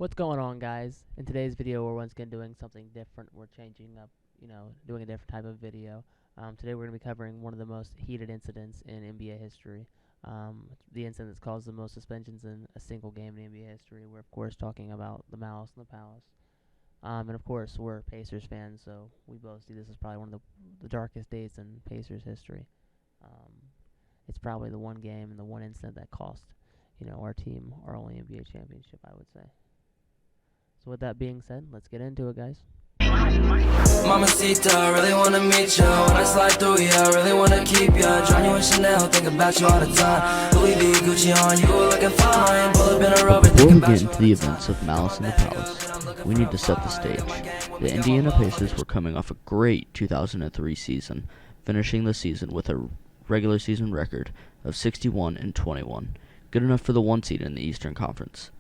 What's going on, guys? In today's video, we're once again doing something different. We're changing up, doing a different type of video. Today, we're going to be covering one of the most heated incidents in NBA history. The incident that's caused the most suspensions in a single game in NBA history. We're, of course, talking about the Malice and the Palace. And, of course, we're Pacers fans, so we both see this as probably one of the darkest days in Pacers history. It's probably the one game and the one incident that cost, our team our only NBA championship, I would say. So with that being said, let's get into it, guys. Mamacita, I really wanna meet you. When I slide through you, I really wanna keep you. Join you in Chanel, think about you all the time. Louis V, Gucci on you, looking fine. Pull up in a rubber, Before we get into the events of Malice in the Palace, we need to set the stage. The Indiana Pacers were coming off a great 2003 season, finishing the season with a regular season record of 61-21, good enough for the 1 seed in the Eastern Conference.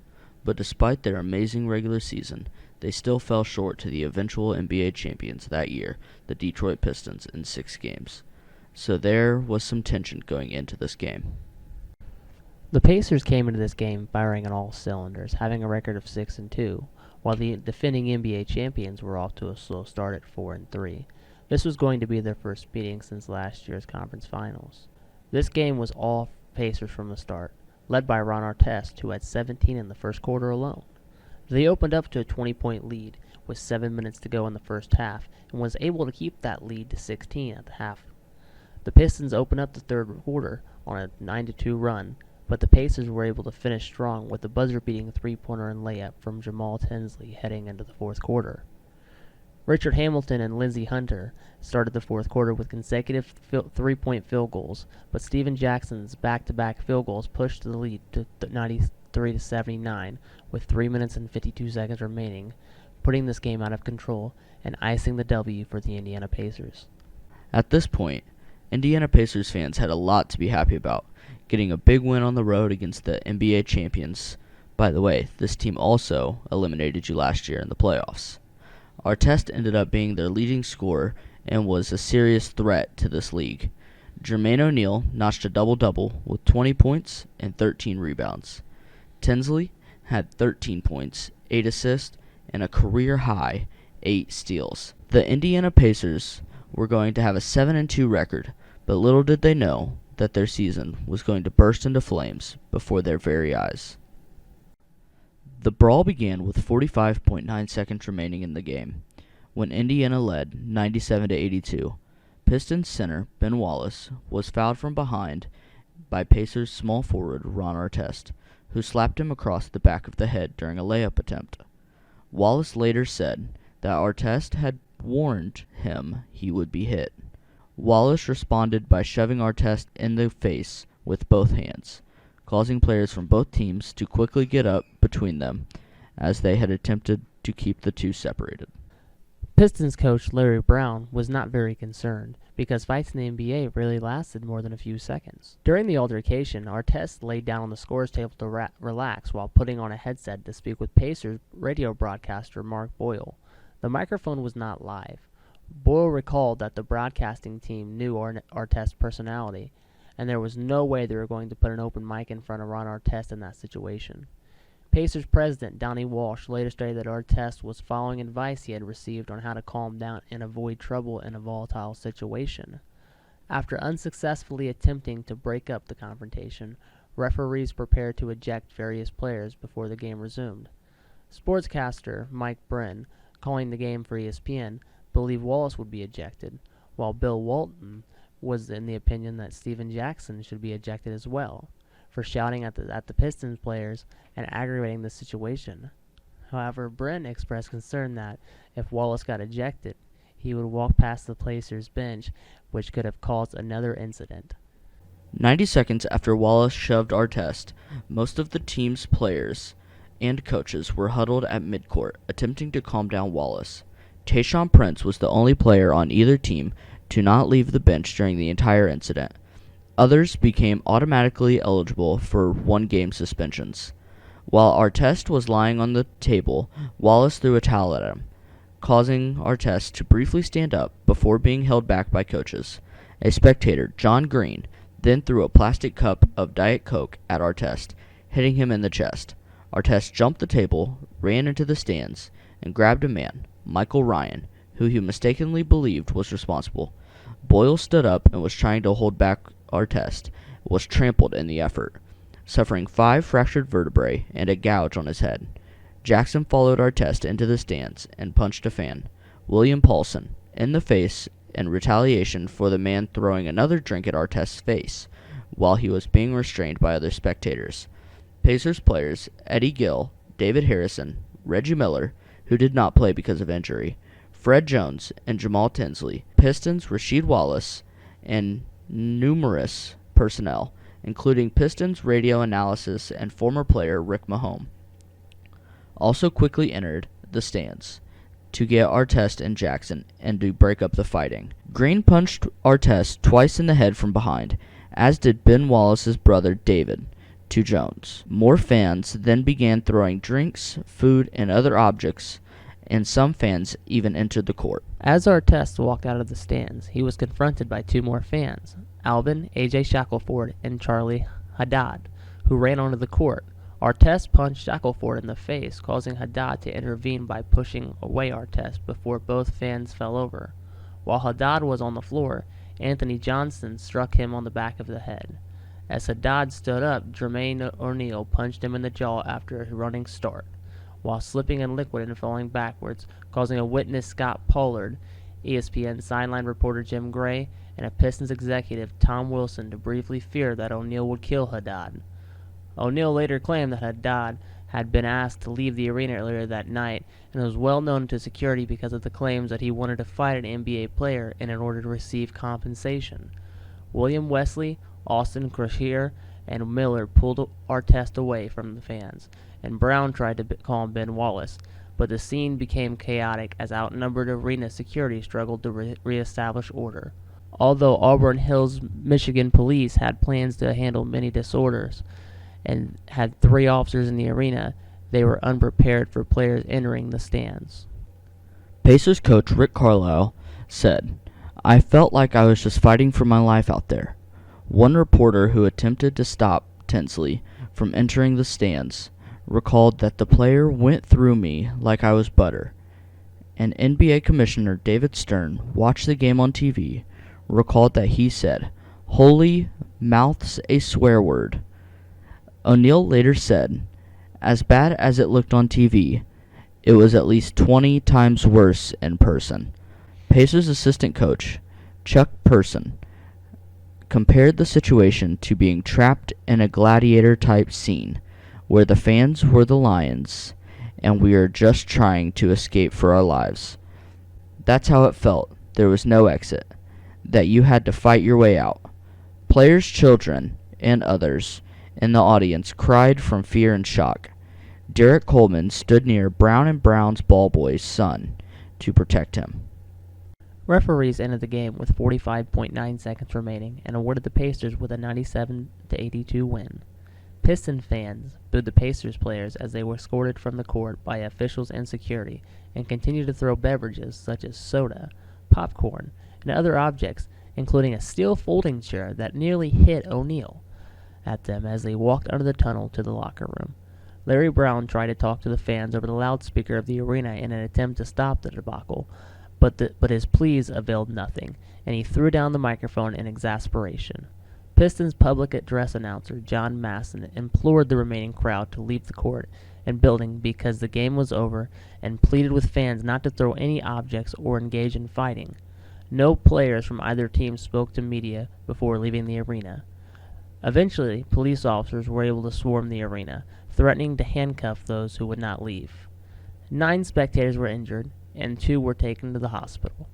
But despite their amazing regular season, they still fell short to the eventual NBA champions that year, the Detroit Pistons, in 6 games. So there was some tension going into this game. The Pacers came into this game firing on all cylinders, having a record of 6-2, while the defending NBA champions were off to a slow start at 4-3. This was going to be their first meeting since last year's conference finals. This game was all Pacers from the start, led by Ron Artest, who had 17 in the first quarter alone. They opened up to a 20-point lead with 7 minutes to go in the first half and was able to keep that lead to 16 at the half. The Pistons opened up the third quarter on a 9-2 run, but the Pacers were able to finish strong with a buzzer-beating three-pointer and layup from Jamal Tinsley heading into the fourth quarter. Richard Hamilton and Lindsey Hunter started the fourth quarter with consecutive three-point field goals, but Steven Jackson's back-to-back field goals pushed the lead to 93-79 with 3 minutes and 52 seconds remaining, putting this game out of control and icing the W for the Indiana Pacers. At this point, Indiana Pacers fans had a lot to be happy about, getting a big win on the road against the NBA champions. By the way, this team also eliminated you last year in the playoffs. Artest ended up being their leading scorer and was a serious threat to this league. Jermaine O'Neal notched a double-double with 20 points and 13 rebounds. Tinsley had 13 points, 8 assists, and a career-high 8 steals. The Indiana Pacers were going to have a 7-2 record, but little did they know that their season was going to burst into flames before their very eyes. The brawl began with 45.9 seconds remaining in the game, when Indiana led 97-82. Pistons center Ben Wallace was fouled from behind by Pacers small forward Ron Artest, who slapped him across the back of the head during a layup attempt. Wallace later said that Artest had warned him he would be hit. Wallace responded by shoving Artest in the face with both hands, causing players from both teams to quickly get up between them as they had attempted to keep the two separated. Pistons coach Larry Brown was not very concerned because fights in the NBA rarely lasted more than a few seconds. During the altercation, Artest laid down on the scores table to relax while putting on a headset to speak with Pacers radio broadcaster Mark Boyle. The microphone was not live. Boyle recalled that the broadcasting team knew Artest's personality, and there was no way they were going to put an open mic in front of Ron Artest in that situation. Pacers president Donnie Walsh later stated that Artest was following advice he had received on how to calm down and avoid trouble in a volatile situation. After unsuccessfully attempting to break up the confrontation, referees prepared to eject various players before the game resumed. Sportscaster Mike Brin, calling the game for ESPN, believed Wallace would be ejected, while Bill Walton was in the opinion that Steven Jackson should be ejected as well for shouting at the Pistons players and aggravating the situation. However, Brin expressed concern that if Wallace got ejected, he would walk past the Pacers bench, which could have caused another incident. 90 seconds after Wallace shoved Artest, most of the team's players and coaches were huddled at midcourt, attempting to calm down Wallace. Tayshaun Prince was the only player on either team to not leave the bench during the entire incident. Others became automatically eligible for one-game suspensions. While Artest was lying on the table, Wallace threw a towel at him, causing Artest to briefly stand up before being held back by coaches. A spectator, John Green, then threw a plastic cup of Diet Coke at Artest, hitting him in the chest. Artest jumped the table, ran into the stands and grabbed a man, Michael Ryan, who he mistakenly believed was responsible. Boyle stood up and was trying to hold back Artest, was trampled in the effort, suffering 5 fractured vertebrae and a gouge on his head. Jackson followed Artest into the stands and punched a fan, William Paulson, in the face in retaliation for the man throwing another drink at Artest's face while he was being restrained by other spectators. Pacers players Eddie Gill, David Harrison, Reggie Miller, who did not play because of injury, Fred Jones, and Jamal Tinsley, Pistons Rasheed Wallace, and numerous personnel, including Pistons radio analysis and former player Rick Mahone, also quickly entered the stands to get Artest and Jackson and to break up the fighting. Green punched Artest twice in the head from behind, as did Ben Wallace's brother David to Jones. More fans then began throwing drinks, food, and other objects, and some fans even entered the court. As Artest walked out of the stands, he was confronted by 2 more fans, Alvin, A.J. Shackelford, and Charlie Haddad, who ran onto the court. Artest punched Shackelford in the face, causing Haddad to intervene by pushing away Artest before both fans fell over. While Haddad was on the floor, Anthony Johnson struck him on the back of the head. As Haddad stood up, Jermaine O'Neal punched him in the jaw after a running start, while slipping in liquid and falling backwards, causing a witness, Scott Pollard, ESPN sideline reporter Jim Gray, and a Pistons executive, Tom Wilson, to briefly fear that O'Neal would kill Haddad. O'Neal later claimed that Haddad had been asked to leave the arena earlier that night and was well known to security because of the claims that he wanted to fight an NBA player in order to receive compensation. William Wesley, Austin Crusher, and Miller pulled Artest away from the fans, and Brown tried to calm Ben Wallace, but the scene became chaotic as outnumbered arena security struggled to reestablish order. Although Auburn Hills, Michigan police had plans to handle many disorders and had 3 officers in the arena, they were unprepared for players entering the stands. Pacers coach Rick Carlisle said, "I felt like I was just fighting for my life out there." One reporter who attempted to stop Tinsley from entering the stands recalled that the player went through me like I was butter. And NBA Commissioner David Stern watched the game on TV, recalled that he said, "Holy mouth's a swear word." O'Neal later said, "As bad as it looked on TV, it was at least 20 times worse in person." Pacers assistant coach Chuck Person compared the situation to being trapped in a gladiator-type scene where the fans were the lions and we are just trying to escape for our lives. That's how it felt. There was no exit, that you had to fight your way out. Players, children, and others in the audience cried from fear and shock. Derek Coleman stood near Brown and Brown's ball boy's son to protect him. Referees ended the game with 45.9 seconds remaining and awarded the Pacers with a 97-82 win. Piston fans booed the Pacers players as they were escorted from the court by officials and security and continued to throw beverages such as soda, popcorn, and other objects, including a steel folding chair that nearly hit O'Neal, at them as they walked under the tunnel to the locker room. Larry Brown tried to talk to the fans over the loudspeaker of the arena in an attempt to stop the debacle, but his pleas availed nothing, and he threw down the microphone in exasperation. Pistons public address announcer John Masson implored the remaining crowd to leave the court and building because the game was over and pleaded with fans not to throw any objects or engage in fighting. No players from either team spoke to media before leaving the arena. Eventually, police officers were able to swarm the arena, threatening to handcuff those who would not leave. 9 spectators were injured, and 2 were taken to the hospital.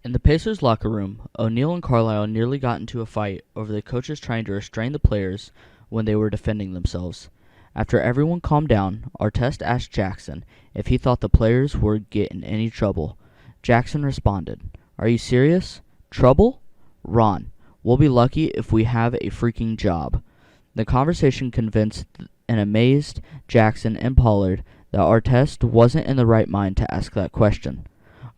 In the Pacers locker room, O'Neal and Carlisle nearly got into a fight over the coaches trying to restrain the players when they were defending themselves. After everyone calmed down, Artest asked Jackson if he thought the players would get in any trouble. Jackson responded, "Are you serious? Trouble? Ron, we'll be lucky if we have a freaking job." The conversation convinced an amazed Jackson and Pollard that Artest wasn't in the right mind to ask that question.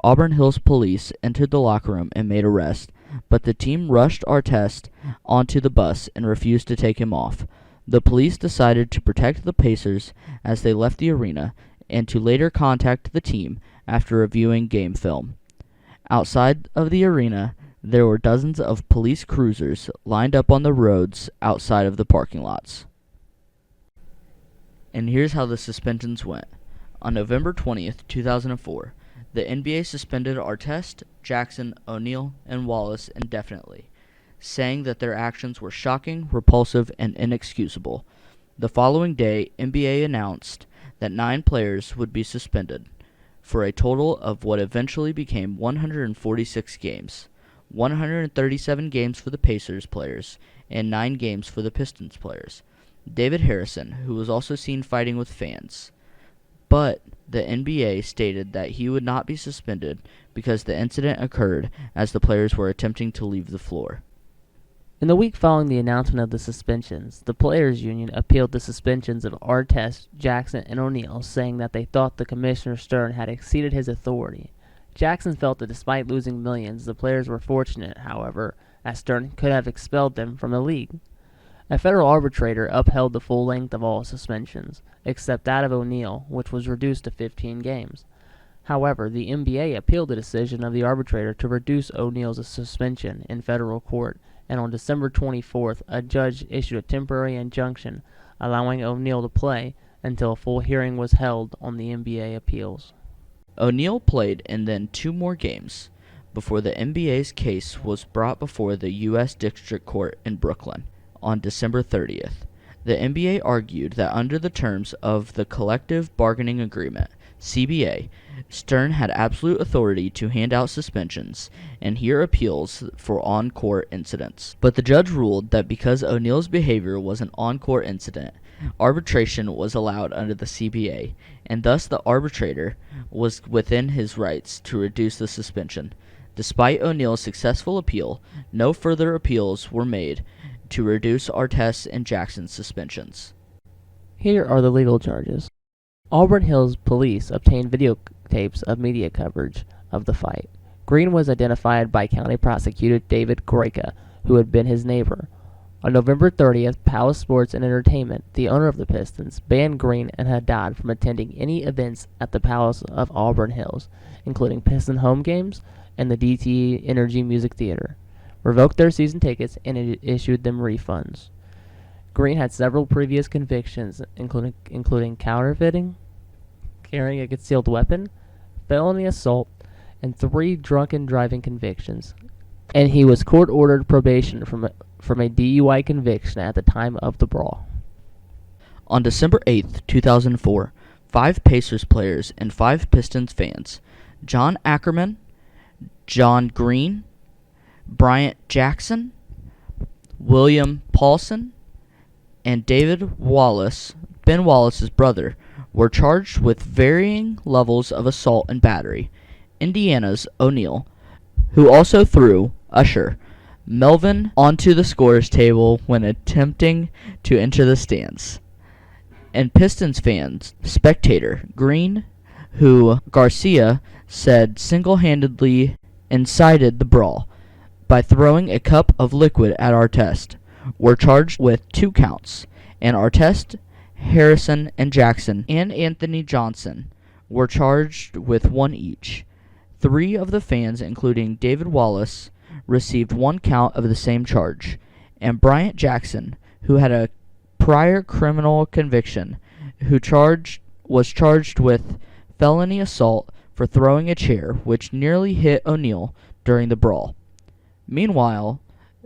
Auburn Hills police entered the locker room and made arrests, but the team rushed Artest onto the bus and refused to take him off. The police decided to protect the Pacers as they left the arena and to later contact the team after reviewing game film. Outside of the arena, there were dozens of police cruisers lined up on the roads outside of the parking lots. And here's how the suspensions went. On November 20th, 2004, the NBA suspended Artest, Jackson, O'Neal, and Wallace indefinitely, saying that their actions were shocking, repulsive, and inexcusable. The following day, NBA announced that 9 players would be suspended, for a total of what eventually became 146 games, 137 games for the Pacers players, and 9 games for the Pistons players. David Harrison, who was also seen fighting with fans. But the NBA stated that he would not be suspended because the incident occurred as the players were attempting to leave the floor. In the week following the announcement of the suspensions, the Players Union appealed the suspensions of Artest, Jackson, and O'Neal, saying that they thought the Commissioner Stern had exceeded his authority. Jackson felt that despite losing millions, the players were fortunate, however, as Stern could have expelled them from the league. A federal arbitrator upheld the full length of all suspensions, except that of O'Neal, which was reduced to 15 games. However, the NBA appealed the decision of the arbitrator to reduce O'Neal's suspension in federal court, and on December 24th, a judge issued a temporary injunction allowing O'Neal to play until a full hearing was held on the NBA appeals. O'Neal played in then 2 more games before the NBA's case was brought before the U.S. District Court in Brooklyn on December 30th. The NBA argued that under the terms of the Collective Bargaining Agreement, CBA, Stern had absolute authority to hand out suspensions and hear appeals for on-court incidents. But the judge ruled that because O'Neal's behavior was an on-court incident, arbitration was allowed under the CBA, and thus the arbitrator was within his rights to reduce the suspension. Despite O'Neal's successful appeal, no further appeals were made to reduce Artest and Jackson's suspensions. Here are the legal charges. Auburn Hills police obtained videotapes of media coverage of the fight. Green was identified by County Prosecutor David Groika, who had been his neighbor. On November 30th, Palace Sports and Entertainment, the owner of the Pistons, banned Green and Haddad from attending any events at the Palace of Auburn Hills, including Piston home games and the DTE Energy Music Theater, revoked their season tickets, and issued them refunds. Green had several previous convictions, including counterfeiting, carrying a concealed weapon, felony assault, and 3 drunken driving convictions, and he was court-ordered probation from a DUI conviction at the time of the brawl. On December 8th, 2004, 5 Pacers players and 5 Pistons fans, John Ackerman, John Green, Bryant Jackson, William Paulson, and David Wallace, Ben Wallace's brother, were charged with varying levels of assault and battery. Indiana's O'Neal, who also threw Usher Melvin onto the scorer's table when attempting to enter the stands, and Pistons fans, spectator Green, who Garcia said single-handedly incited the brawl by throwing a cup of liquid at Artest, were charged with 2 counts, and Artest, Harrison, and Jackson, and Anthony Johnson were charged with 1 each. 3 of the fans, including David Wallace, received 1 count of the same charge, and Bryant Jackson, who had a prior criminal conviction, was charged with felony assault for throwing a chair, which nearly hit O'Neal during the brawl. Meanwhile,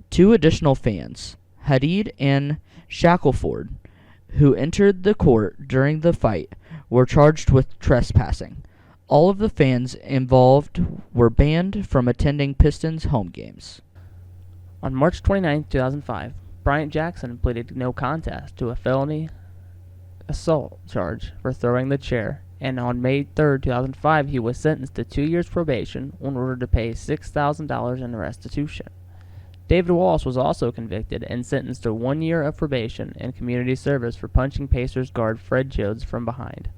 2 additional fans, Hadid and Shackelford, who entered the court during the fight, were charged with trespassing. All of the fans involved were banned from attending Pistons home games. On March 29, 2005, Bryant Jackson pleaded no contest to a felony assault charge for throwing the chair, and on May 3, 2005, he was sentenced to 2 years probation in order to pay $6,000 in restitution. David Wallace was also convicted and sentenced to 1 year of probation and community service for punching Pacers guard Fred Jones from behind.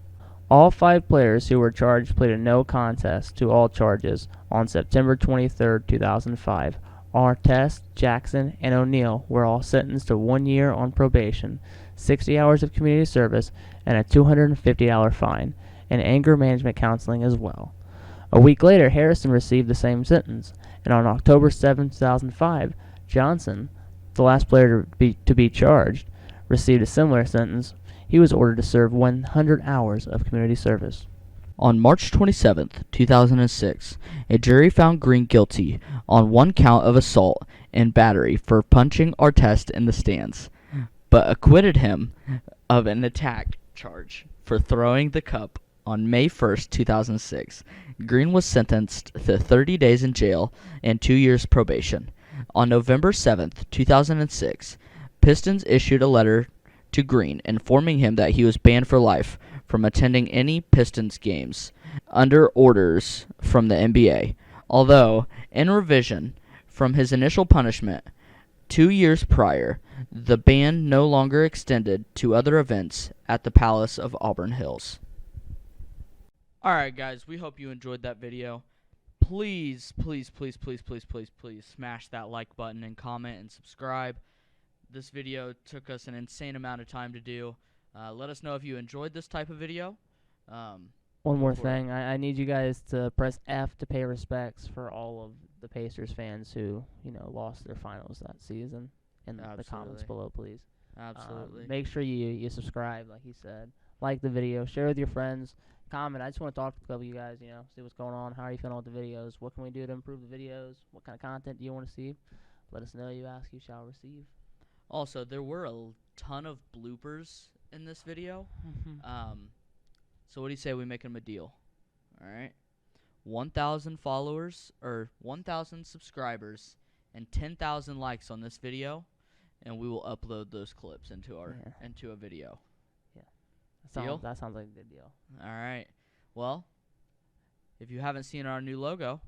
All 5 players who were charged pleaded no contest to all charges on September 23, 2005. Artest, Jackson, and O'Neal were all sentenced to 1 year on probation, 60 hours of community service, and a $250 fine, and anger management counseling as well. A week later, Harrison received the same sentence, and on October 7, 2005, Johnson, the last player to be charged, received a similar sentence. He was ordered to serve 100 hours of community service. On March 27, 2006, a jury found Green guilty on one count of assault and battery for punching Artest in the stands, but acquitted him of an attack charge for throwing the cup. On May 1, 2006, Green was sentenced to 30 days in jail and 2 years probation. On November 7, 2006, Pistons issued a letter to Green informing him that he was banned for life from attending any Pistons games under orders from the NBA, although, in revision from his initial punishment 2 years prior, the ban no longer extended to other events at the Palace of Auburn Hills. Alright guys, we hope you enjoyed that video. Please smash that like button and comment and subscribe. This video took us an insane amount of time to do. Let us know if you enjoyed this type of video. One more thing, I need you guys to press F to pay respects for all of the Pacers fans who, lost their finals that season. In the comments below, please. Absolutely. Make sure you subscribe, like he said. Like the video, share with your friends, comment. I just want to talk to a couple of you guys, see what's going on. How are you feeling with the videos? What can we do to improve the videos? What kind of content do you want to see? Let us know. You ask, you shall receive. Also, there were a ton of bloopers in this video. So what do you say we make them a deal? Alright? 1,000 followers, or 1,000 subscribers, and 10,000 likes on this video, and we will upload those clips into a video. That sounds like a good deal. Alright. Well, if you haven't seen our new logo,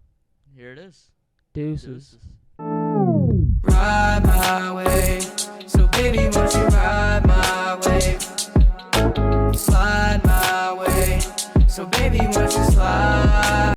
here it is. Deuces. Ride my way, so baby, won't you ride my way? Slide my way, so baby, won't you slide?